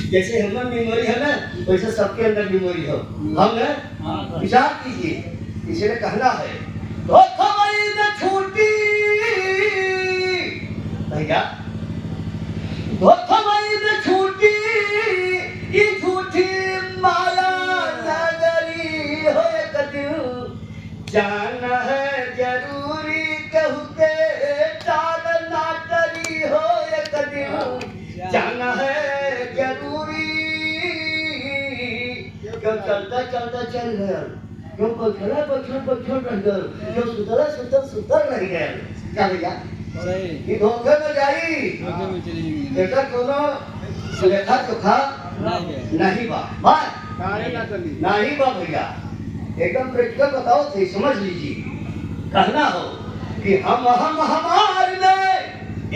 जैसे हम में मेमोरी है ना, वैसे सबके अंदर मेमोरी हो। हम ना विचार कीजिए, इसे कहना है धोखाधड़ी में छूटी भैया, धोखाधड़ी में छूटी ये झूठी माया नगरी हो कदियो जाना है जरूरी कहू के टाल ना टरी हो कदियो जाना है जरूरी। क्यों चलता चलता चल गया, क्यों बैठला बैठल बैठल रह गया, क्यों सुतला सुतल सुतल रह गया। क्या भैया ये धोखे में जाई बेटा, कोनो सुलेखा चोखा नहीं बा बात नहीं बा भैया, एकदम प्रैक्टिकल बताओ थे, समझ लीजिए। कहना हो कि हम हमार ने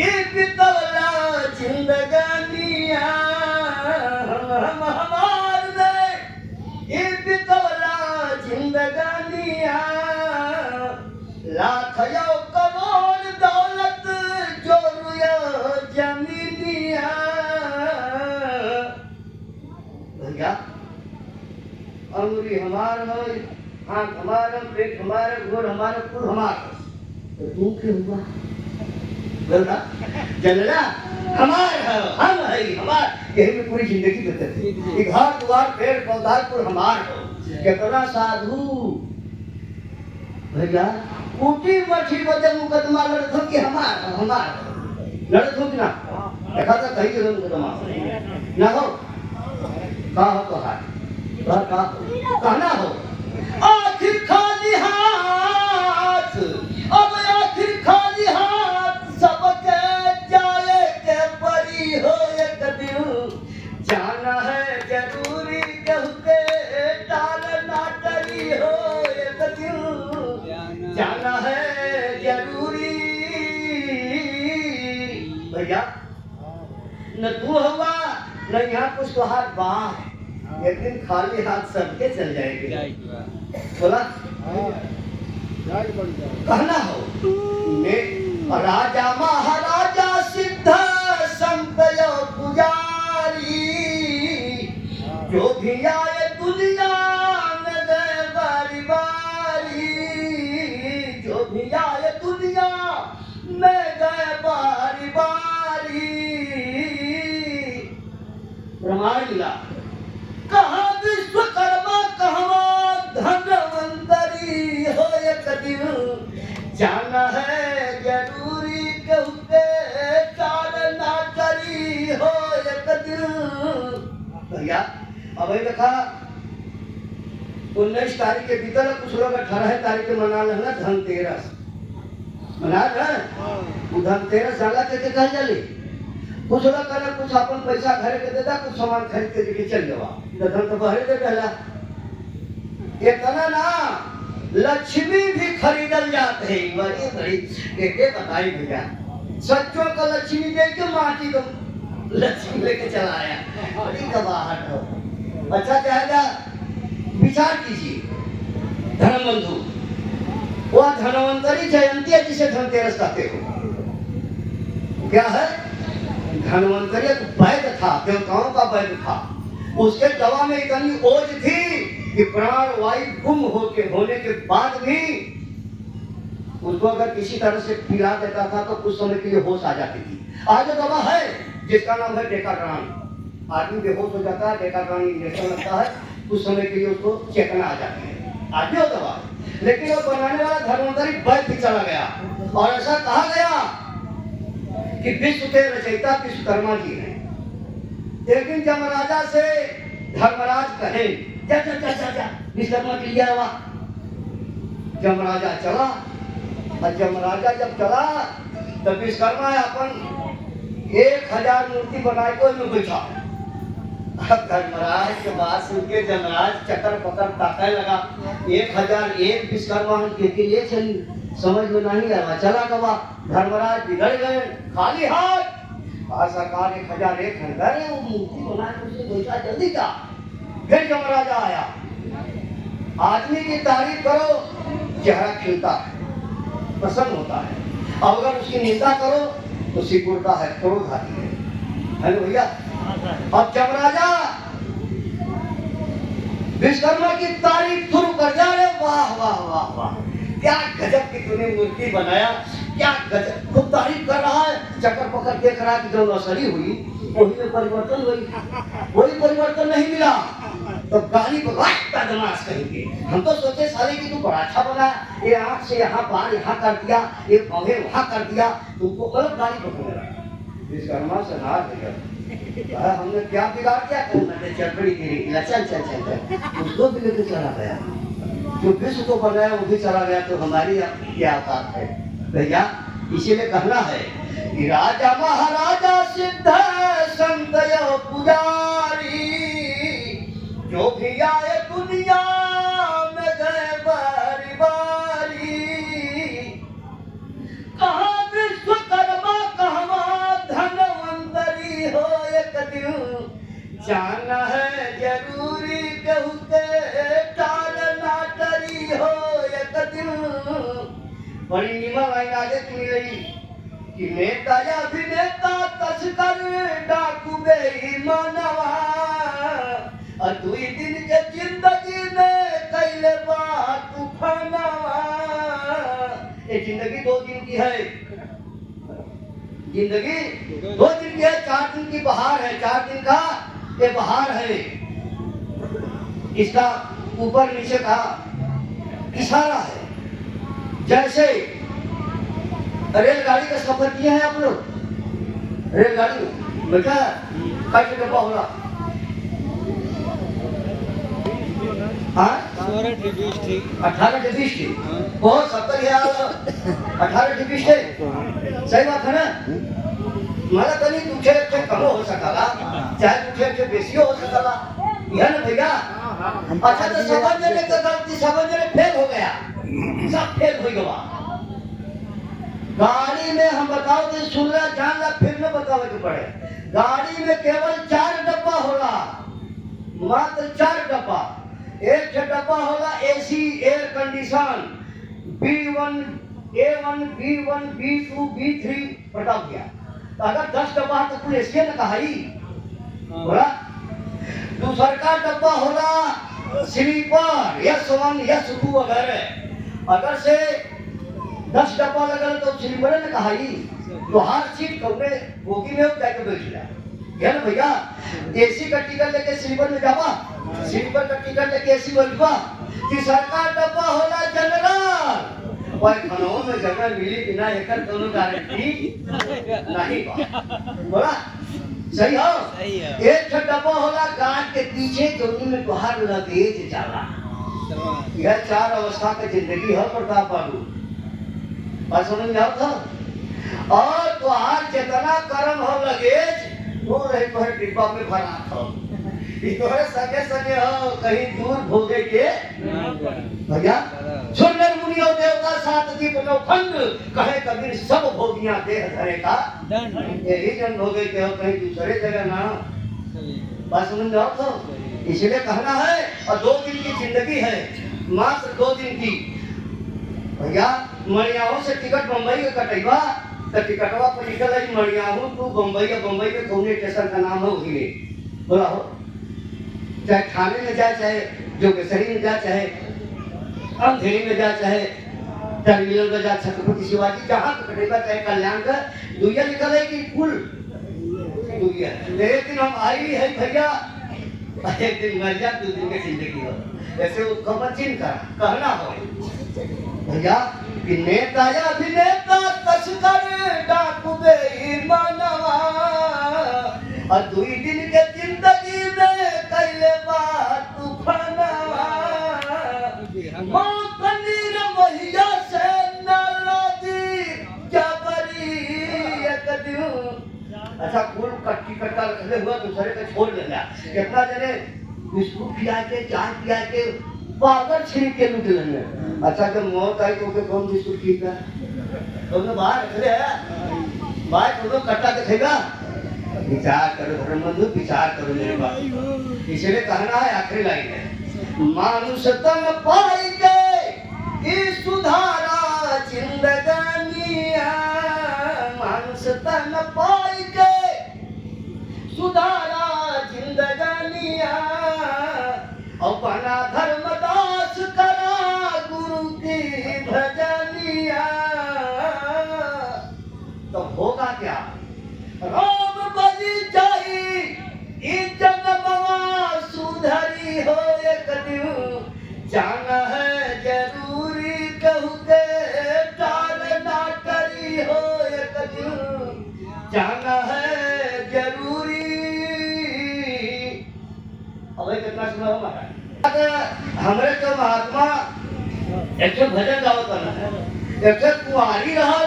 एक तवला जिंदगानिया, हम हमार ने एक तवला जिंदगानिया, लाख यो करोड़ दौलत जोरिया जमीनिया। भैया अंगुली हमार है, आँख हमारा, पेट हमारा, घोर हमारा, कुल हमारा, तो तू क्यों हुआ बोलना जनला हमार है, हम है हमार, यही में पूरी जिंदगी बीतती है। घर द्वार पेड़ पौधा कुल हमार हो। कितना साधु भैया ऊटी मठी बदे मुकदमा लड़त हो कि हमार हमार लड़त हो कि ना, देखा था कहीं जगह मुकदमा ना हो का हो तो हाथ कहना हो आखिर खाली हाथ, अब आखिर खाली हाथ सबके जाए के परी हो एक दिन जाना है जरूरी कहते टाल ना टरी हो एक दिन जाना है जरूरी। भैया न तू हुआ न यहाँ कुछ तो हाथ बाह, एक दिन खाली हाथ सबके चल जाएंगे। बोला कहना हो राजा महाराजा सिद्ध संत पुजारी, जो भी आए दुनिया में गए बारी बारी, जो भी आए दुनिया में गए बारी बारी। ब्रह्मांड कहाँ विश्वकर्मा कहवा धनवंतरी हो एक दिन जाना है जरूरी कहते चाल ना करी हो एक दिन। भैया अब देखा 19 तारीख के बीतल, कुछ लोग 18 तारीख के मना लेना धनतेरस मना रहे। धनतेरस जाला के कहा जाली, कुछ लोग करे कुछ अपन पैसा घर के देता, कुछ सामान खरीद के लेके चल जावा, धन तो बहरे दे पहला। इतना ना लक्ष्मी भी खरीदल जाते हैं, बड़ी बड़ी के बताई भैया, सच्चों का लक्ष्मी दे के माटी को लक्ष्मी लेके चला आया, बड़ी गवाहट हो। अच्छा चाहेगा विचार कीजिए धनबंधु, वह धनवंतरी जयंती है जिसे धनतेरस कहते हो। क्या है धनवंतरी एक वैद्य था, देवताओं का वैद्य था। उसके दवा में इतनी ओज थी कि प्राण वायु गुम होने के बाद भी उसको अगर किसी तरह से पिला देता था तो कुछ समय के लिए होश आ जाती थी। आज दवा है जिसका नाम है डेकाड्रान, आदमी बेहोश हो जाता है, डेकाड्रान इंजेक्शन लगता है, कुछ समय के लिए उसको चेतना आ जाती है, आज भी वो दवा। लेकिन वो बनाने वाला धनवंतरी वैद्य चला गया और ऐसा कहा गया कि विश्व के रचयिता विश्वकर्मा जी हैं। लेकिन जमराजा से धर्मराज कहे जा जा जा जा जा विश्वकर्मा के लिए आवा। जमराजा चला और जमराजा जब चला तब विश्वकर्मा अपन 1000 मूर्ति बनाए को में बैठा। अब धर्मराज के बात सुन के जमराज चक्कर पकड़ ताकने लगा, 1001 विश्वकर्मा के लिए चली, समझ में नहीं आया, चला गवा। धर्मराज बिगड़ गए, खाली हाथ सरकार 1001 है, वो मूर्ति बना के उसे बैठा, जल्दी जा। फिर जमराजा आया, आदमी की तारीफ करो चेहरा खिलता है, प्रसन्न होता है, और अगर उसकी निंदा करो तो सिकुड़ता है, क्रोध आती है ना भैया। अब जब राजा विश्वकर्मा की तारीफ शुरू कर दिया, अरे वाह वाह वाह वाह, क्या गजब की तूने मूर्ति बनाया, क्या गजब, खूब तारीफ कर रहा है, चक्कर पकड़ देख रहा है कि जो नौसरी हुई वही में परिवर्तन हुई, वही परिवर्तन नहीं मिला, तो गाली बगाता दमाश कहेंगे। हम तो सोचे साले कि तू बड़ा अच्छा बना, ये आँख से यहाँ बाल यहाँ कर दिया, ये पौधे वहाँ कर दिया, तुमको गलत गाली पकड़ विश्वकर्मा से नाराज हो गया, हमने क्या बिगाड़ दिया, मैंने चरपड़ी गिरी, चल चल चल चल, उसको भी लेकर चला गया, जो विश्व को बनाया वो भी चला गया, तो हमारी क्या औकात है भैया। इसीलिए कहना है कि राजा महाराजा सिद्ध संत पुजारी, जो भी आए दुनिया में गए बारी बारी, कहाँ विश्वकर्मा कहाँ धनवंतरी हो, एक दिन जाना है जरूरी, कहू के टाल नाटरी हो, एक दिन। बड़ी नीमा लाइन आगे सुनी रही कि नेता या अभिनेता तस्कर डाकू बेईमानवा, और 2 दिन के जिंदगी में कैले बात तूफानवा। ये जिंदगी 2 दिन की है, जिंदगी 2 दिन की है, 4 दिन की बहार है, 4 दिन का ये बहार है। इसका ऊपर नीचे का इशारा है। जैसे रेलगाड़ी का सफर किया है आप लोग, रेलगाड़ी में बेटा कैसे डब्बा होगा, 18 से 20 थी, बहुत 70 है, 18 से 20 थे, सही बात है ना। मला कहीं तुझे कम हो सकला, चाहे तुझे बेसी हो सकला, यह ना भैया। अच्छा तो समझने का गलती समझने फेल हो गया, सब फेल हो गया। गाड़ी में हम बताओ तो सुन रहा जान ला, फिर में बतावे के पड़े। गाड़ी में केवल 4 डब्बा होला, मात्र 4 डब्बा। एक डब्बा होला AC air condition, B1 A1 B1 B2 B3 बताओ क्या। तो अगर 10 डब्बा तो पूरे एसी न कहा ही बोला। दूसरा का डब्बा होला स्लीपर S1 S2 वगैरह, अगर से 10 डब्बा लगल तो स्लीपर ने कहा ही, तो हर सीट कौने बोगी में जाके बैठ गया है ना भैया। एसी का टिकट लेके स्लीपर में जावा, स्लीपर का टिकट लेके एसी में बैठवा। तीसरा का डब्बा होला जनरल, और खनों में जगह मिली बिना एकर दोनों गारंटी नहीं बोला, सही हो। एक डब्बा होला गार्ड के पीछे, दोनों में बाहर लगेज जाला। यह 4 अवस्था की जिंदगी है प्रताप बाबू, बात समझ में आओ था। और तुहार जितना कर्म हो लगेज वो रहे तोहरे डिब्बा में भरा था, तोहरे सगे सगे हो कहीं दूर भोगे के भैया। सुंदर मुनि और देवता 7 दीप नो खंड, कहे कबीर सब भोगियां देह धरे का यही जन भोगे के हो कहीं दूसरे जगह ना, बात समझ में आओ तो। इसलिए कहना है, और 2 दिन की जिंदगी है, मात्र 2 दिन की भैया। मणियाहू से टिकट बम्बई का कटेगा, तो टिकटवा पर निकल आई मणियाहू टू बम्बई, बम्बई में कौन स्टेशन का नाम है वही बोला हो। चाहे थाने में जाए, चाहे जोगेश्वरी में जाए, चाहे अंधेरी में जाए, चाहे टर्मिनल में जाए, छत्रपति शिवाजी जहाँ तो कटेगा, चाहे कल्याण का दुनिया निकल है कि कुल दुनिया। एक दिन हम आई है भैया, एक दिन मर जा, 2 दिन की जिंदगी हो, ऐसे वो कमर चिन्ह का कहना हो भैया कि नेता या अभिनेता तस्कर डाकू बेईमानवा, और 2 दिन के जिंदगी में कैले बात तूफानवा। मौत नीर महिया से नाराजी जबरी एक दिन। अच्छा कुल कट्टी कट्टा रखले हुआ दूसरे को छोड़ देना, कितना जने बिस्कुट खिला के, चाय पिला के, पागल छीन के लूट लेंगे। अच्छा जब मौत आई तो कौन बिस्कुट खींचा, तुमने बाहर रख लिया भाई, तुम कट्टा दिखेगा। विचार करो ब्रह्मबंधु, विचार करो मेरे बात। इसलिए कहना है, आखिरी लाइन है, मानुष तन पाई के इस सुधारा जिंदगानिया, मानुष तन पाई के सुधारा अब कितना सुना महाराज हमरे तो महात्मा एक भजन गावत ना एक कुआरी रहल